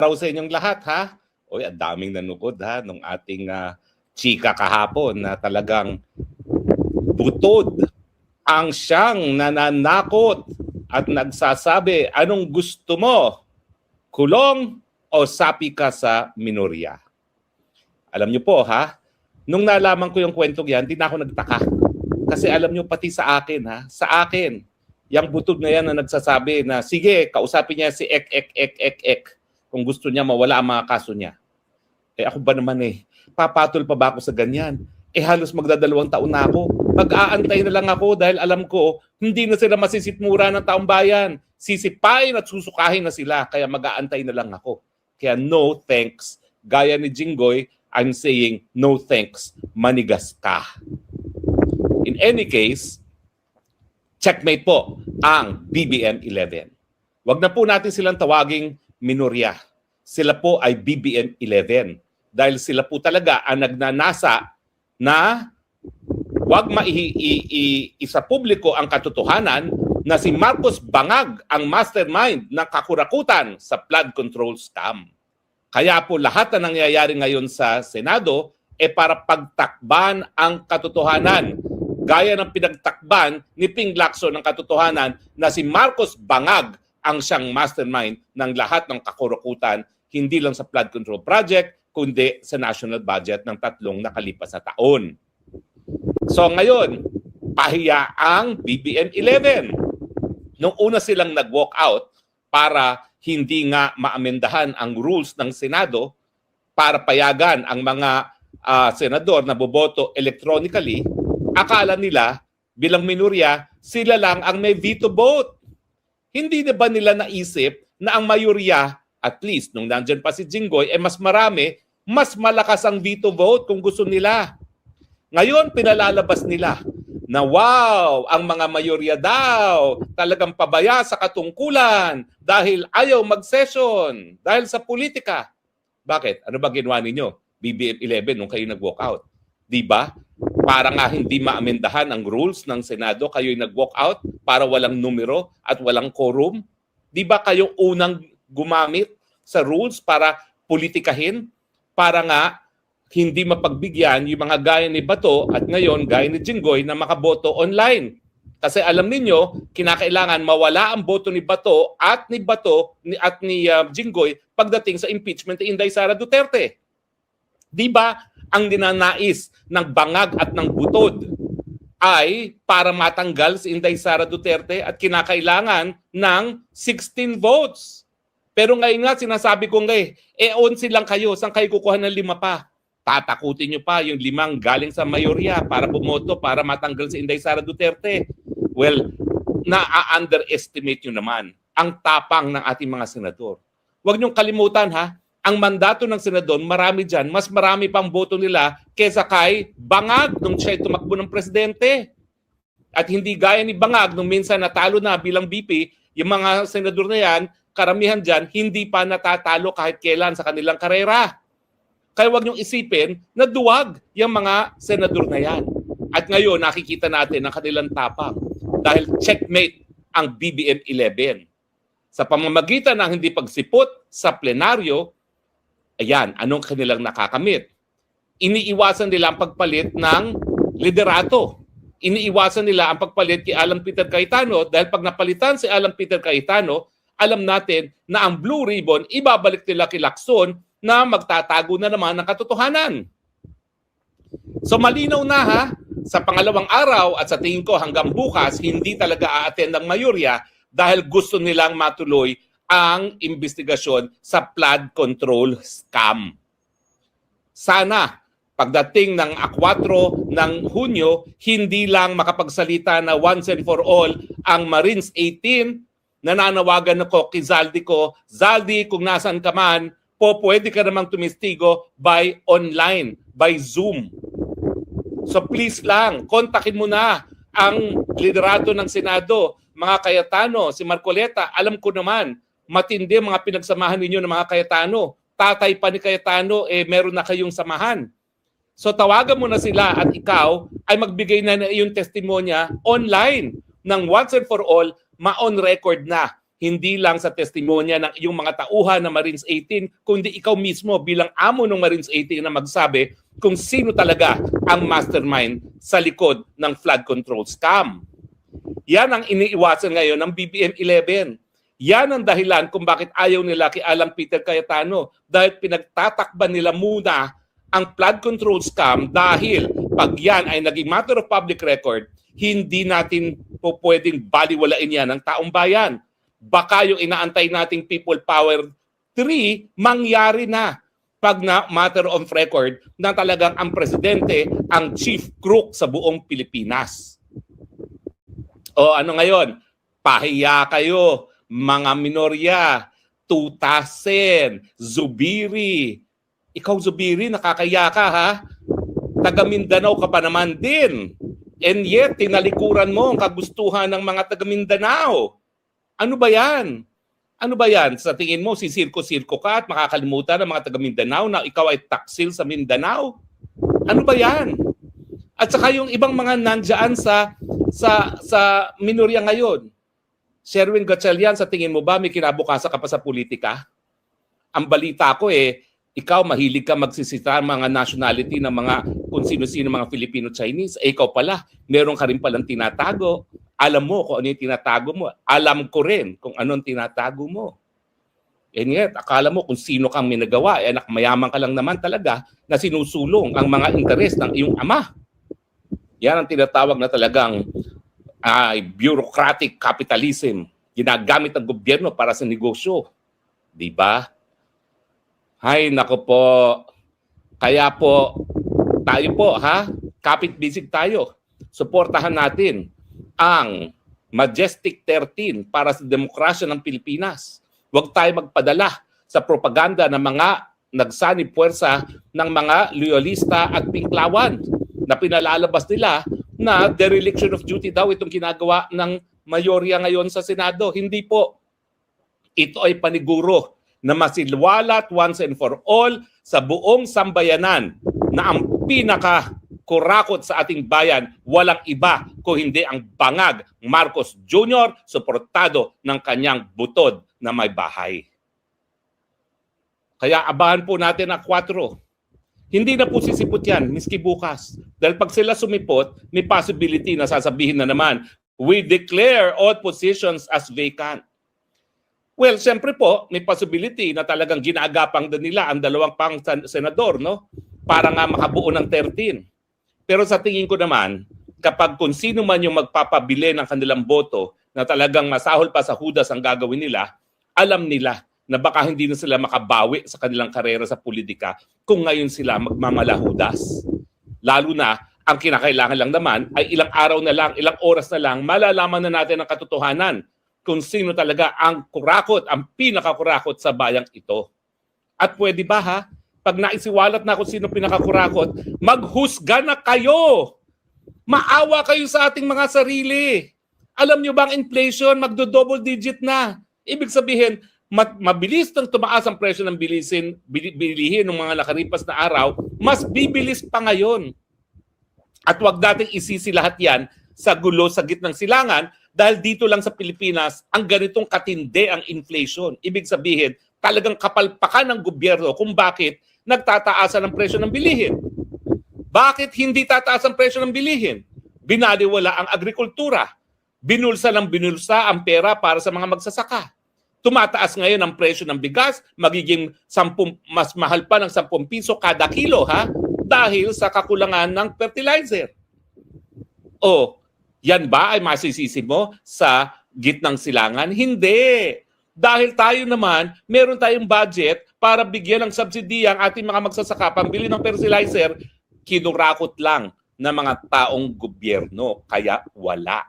Araw sa inyong lahat, ha? Oy, ang daming nanukod, ha, nung ating chika kahapon na talagang butod ang siyang nananakot at nagsasabi, anong gusto mo? Kulong o sapi ka sa minorya? Alam niyo po, ha? Nung nalaman ko yung kwentong yan, di na ako nagtaka. Kasi alam niyo, pati sa akin, ha? Sa akin, yung butod na yan na nagsasabi na, sige, kausapin niya si Ek. Kung gusto niya mawala ang mga kaso niya. Eh ako ba naman papatol pa ba ako sa ganyan? Eh halos magdadalawang taon na ako. Mag-aantay na lang ako dahil alam ko hindi na sila masisitmura ng taong bayan. Sisipain at susukahin na sila kaya mag-aantay na lang ako. Kaya no thanks. Gaya ni Jinggoy, I'm saying no thanks. Manigas ka. In any case, checkmate po ang BBM 11. Wag na po natin silang tawaging minorya. Sila po ay BBM 11 dahil sila po talaga ang nagnanasa na wag isa publiko ang katotohanan na si Marcos Bangag ang mastermind ng kakurakutan sa flood control scam. Kaya po lahat na nangyayari ngayon sa Senado para pagtakban ang katotohanan. Gaya ng pinagtakban ni Ping Lacson ng katotohanan na si Marcos Bangag ang siyang mastermind ng lahat ng kakurakutan, hindi lang sa flood control project, kundi sa national budget ng 3 nakalipas na taon. So ngayon, pahiya ang BBM 11. Nung una silang nag-walk out para hindi nga maamendahan ang rules ng Senado para payagan ang mga senador na boboto electronically, akala nila bilang minorya, sila lang ang may veto vote. Hindi na ba nila naisip na ang mayorya, at least nung nandyan pa si Jinggoy, mas marami, mas malakas ang veto vote kung gusto nila. Ngayon, pinalalabas nila na wow, ang mga mayorya daw talagang pabaya sa katungkulan dahil ayaw mag-session, dahil sa politika. Bakit? Ano ba ginawa ninyo? BBM 11 nung kayo nag-walk out. Diba? Para nga hindi maamendahan ang rules ng Senado, kayo'y nag-walk out para walang numero at walang quorum. Di ba kayo unang gumamit sa rules para politikahin? Para nga hindi mapagbigyan yung mga gaya ni Bato at ngayon gaya ni Jinggoy na makaboto online. Kasi alam ninyo, kinakailangan mawala ang boto ni Bato at ni Jinggoy pagdating sa impeachment ni Inday Sara Duterte. Di ba ang dinanais ng Bangag at ng Butod ay para matanggal si Inday Sara Duterte at kinakailangan ng 16 votes. Pero ngayon nga sinasabi ko 11 lang kayo, saan kayo kukuha ng 5 pa? Tatakutin nyo pa yung 5 galing sa mayorya para bumoto para matanggal si Inday Sara Duterte. Well, na-underestimate nyo naman ang tapang ng ating mga senador. Huwag nyong kalimutan ang mandato ng senador, marami dyan, mas marami pang boto nila kesa kay Bangag nung siya'y tumakbo ng presidente. At hindi gaya ni Bangag nung minsan natalo na bilang BP, yung mga senador na yan, karamihan dyan, hindi pa natatalo kahit kailan sa kanilang karera. Kaya huwag niyong isipin na duwag yung mga senador na yan. At ngayon, nakikita natin ang kanilang tapang dahil checkmate ang BBM 11. Sa pamamagitan ng hindi pagsipot sa plenaryo, ayan, anong kanilang nakakamit? Iniiwasan nila ang pagpalit ng liderato. Iniiwasan nila ang pagpalit kay Alan Peter Cayetano dahil pag napalitan si Alan Peter Cayetano, alam natin na ang blue ribbon ibabalik nila kay Lacson na magtatago na naman ng katotohanan. So malinaw na sa pangalawang araw at sa tingin ko hanggang bukas, hindi talaga a-attend ang mayorya dahil gusto nilang matuloy ang investigasyon sa flood control scam. Sana pagdating ng 4 ng Hunyo, hindi lang makapagsalita na once and for all ang Marines 18, nananawagan ako kay Zaldi ko, Zaldi kung nasan ka man, pwede ka namang tumistigo by online, by Zoom. So please lang, kontakin mo na ang liderato ng Senado, mga Cayetano, si Marcoleta, alam ko naman, matindi mga pinagsamahan ninyo ng mga Cayetano. Tatay pa ni Cayetano, meron na kayong samahan. So tawagan mo na sila at ikaw ay magbigay na iyong testimonya online ng once and for all, ma-on record na hindi lang sa testimonya ng iyong mga tauhan na Marines 18, kundi ikaw mismo bilang amo ng Marines 18 na magsabi kung sino talaga ang mastermind sa likod ng flood control scam. Yan ang iniiwasan ngayon ng BBM-11. Yan ang dahilan kung bakit ayaw nila kay Alan Peter Cayetano, dahil pinagtatakban nila muna ang flood control scam, dahil pag yan ay naging matter of public record, hindi natin po pwedeng baliwalain yan ng taong bayan. Baka yung inaantay nating People Power 3 mangyari na pag na matter of record na talagang ang presidente ang chief crook sa buong Pilipinas. O ano ngayon? Pahiya kayo, mga minorya, Tutasen, Zubiri. Ikaw, Zubiri, nakakaya ka, ha? Taga Mindanao ka pa naman din. And yet, tinalikuran mo ang kagustuhan ng mga taga Mindanao. Ano ba yan? Ano ba yan? Sa tingin mo, sisirko-sirko ka at makakalimutan ng mga taga Mindanao na ikaw ay taksil sa Mindanao? Ano ba yan? At saka yung ibang mga nandyan sa minorya ngayon. Sherwin Gatchalian, sa tingin mo ba may kinabukasan ka pa sa politika? Ang balita ko ikaw mahilig ka magsisita mga nationality ng mga kung sino-sino mga Filipino-Chinese. Ikaw pala, meron ka rin palang tinatago. Alam mo kung ano yung tinatago mo. Alam ko rin kung anong tinatago mo. And yet, akala mo kung sino kang minagawa. Anak, mayaman ka lang naman talaga na sinusulong ang mga interes ng iyong ama. Yan ang tinatawag na talagang bureaucratic capitalism. Ginagamit ng gobyerno para sa negosyo. Di ba? Hay, nako po. Kaya po, tayo po, kapit-bisig tayo. Suportahan natin ang Majestic 13 para sa demokrasya ng Pilipinas. Huwag tayo magpadala sa propaganda ng mga nagsanib puwersa ng mga loyalista at pinklawan na pinalalabas nila na dereliction of duty daw itong ginagawa ng mayorya ngayon sa Senado. Hindi po. Ito ay paniguro na masilwalat once and for all sa buong sambayanan na ang pinaka-kurakot sa ating bayan, walang iba kung hindi ang bangag Marcos Jr. suportado ng kanyang butod na may bahay. Kaya abahan po natin ang 4. Hindi na po sisipot yan, miski bukas. Dahil pag sila sumipot, may possibility na sasabihin na naman, we declare all positions as vacant. Well, siyempre po, may possibility na talagang ginaagapang din nila ang 2 pang senador, no? Para nga makabuo ng 13. Pero sa tingin ko naman, kapag kung sino man yung magpapabili ng kanilang boto na talagang masahol pa sa hudas ang gagawin nila, alam nila na baka hindi na sila makabawi sa kanilang karera sa politika kung ngayon sila magmamalahudas. Lalo na, ang kinakailangan lang naman ay ilang araw na lang, ilang oras na lang, malalaman na natin ang katotohanan kung sino talaga ang kurakot, ang pinakakurakot sa bayang ito. At pwede ba pag naisiwalat na kung sino pinakakurakot, maghusga na kayo! Maawa kayo sa ating mga sarili! Alam nyo ba ang inflation, magdo-double digit na? Ibig sabihin, mabilis nang tumaas ang presyo ng bilihin ng mga nakaripas na araw, mas bibilis pa ngayon. At wag nating isisi lahat yan sa gulo sa gitnang silangan dahil dito lang sa Pilipinas ang ganitong katindi ang inflation. Ibig sabihin, talagang kapalpakan ng gobyerno kung bakit nagtataasan ang presyo ng bilihin. Bakit hindi tataas ang presyo ng bilihin? Binaliwala ang agrikultura. Binulsa ng binulsa ang pera para sa mga magsasaka. Tumataas ngayon ang presyo ng bigas, magiging mas mahal pa ng 10 piso kada kilo dahil sa kakulangan ng fertilizer. O, yan ba ay masisisi mo sa gitnang silangan? Hindi. Dahil tayo naman, meron tayong budget para bigyan ng subsidy ang ating mga magsasaka, pambili ng fertilizer, kinurakot lang ng mga taong gobyerno, kaya wala.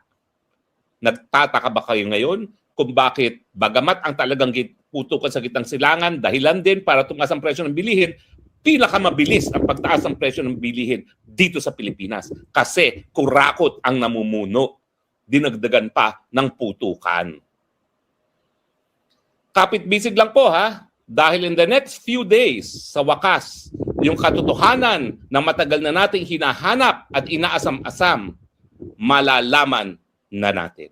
Nagtataka ba kayo ngayon kung bakit bagamat ang talagang putukan sa gitnang silangan, dahilan din para tumaas ang presyo ng bilihin, pinakamabilis ang pagtaas ng presyo ng bilihin dito sa Pilipinas. Kasi kurakot ang namumuno. Dinagdagan pa ng putukan. Kapit-bisig lang po dahil in the next few days, sa wakas, yung katotohanan na matagal na nating hinahanap at inaasam-asam, malalaman na natin.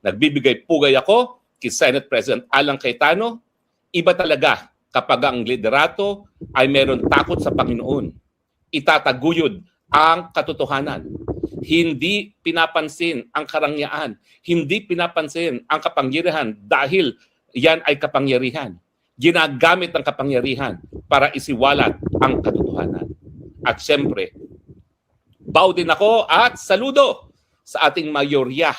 Nagbibigay pugay ako kay Senate President Alan Cayetano, iba talaga kapag ang liderato ay meron takot sa Panginoon. Itataguyod ang katotohanan. Hindi pinapansin ang karangyaan. Hindi pinapansin ang kapangyarihan dahil yan ay kapangyarihan. Ginagamit ang kapangyarihan para isiwalat ang katotohanan. At siyempre, bow din ako at saludo sa ating mayorya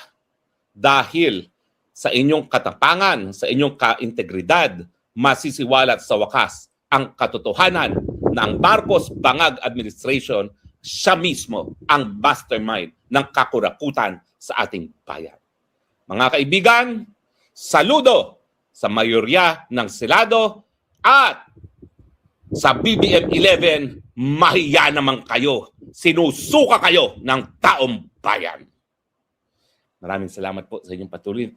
dahil sa inyong katapangan, sa inyong kaintegridad, masisiwalat sa wakas ang katotohanan na ang Marcos Bangag Administration, siya mismo ang mastermind ng kakurakutan sa ating bayan. Mga kaibigan, saludo sa mayorya ng Senado at sa BBM 11, mahiya naman kayo. Sinusuka kayo ng taong bayan. Maraming salamat po sa inyong patuloy